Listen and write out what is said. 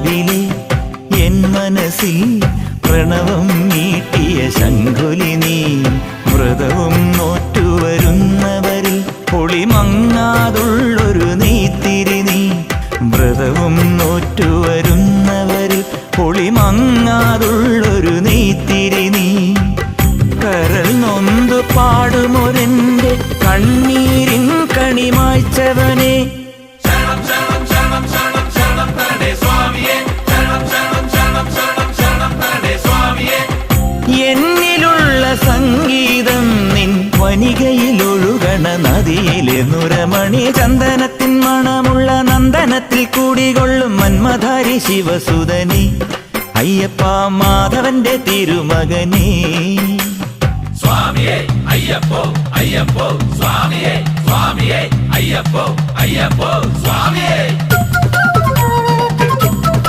മുമ്പിലെ എൻ മനസ്സിൽ പ്രണവം നീട്ടിയ ശംഖുലി നീ. വ്രതവും നോറ്റുവരുന്നവരിൽ പൊളിമങ്ങാതുള്ളൊരു നെയ്ത്തിരി നീ. വ്രതവും നോറ്റുവരുന്നവരിൽ പൊളിമങ്ങാതുള്ളൊരു നെയ്ത്തിരി നീ. കരൾ നൊന്തു പാടുമൊരെന്റെ കണ്ണീരിൻ കണിമായ്ച്ചവനെ. എന്നിലുള്ള സംഗീതം നിൻ വനികയിലൊഴുകണ നദിയിലെ നുരമണി. ചന്ദനത്തിൻ മണമുള്ള നന്ദനത്തിൽ കൂടികൊള്ളും മന്മധാരി ശിവസുതനി. അയ്യപ്പ മാധവന്റെ തിരുമകനേ. സ്വാമിയേ അയ്യപ്പോ അയ്യപ്പോ സ്വാമിയേ സ്വാമിയേ അയ്യപ്പോ അയ്യപ്പോ സ്വാമിയേ.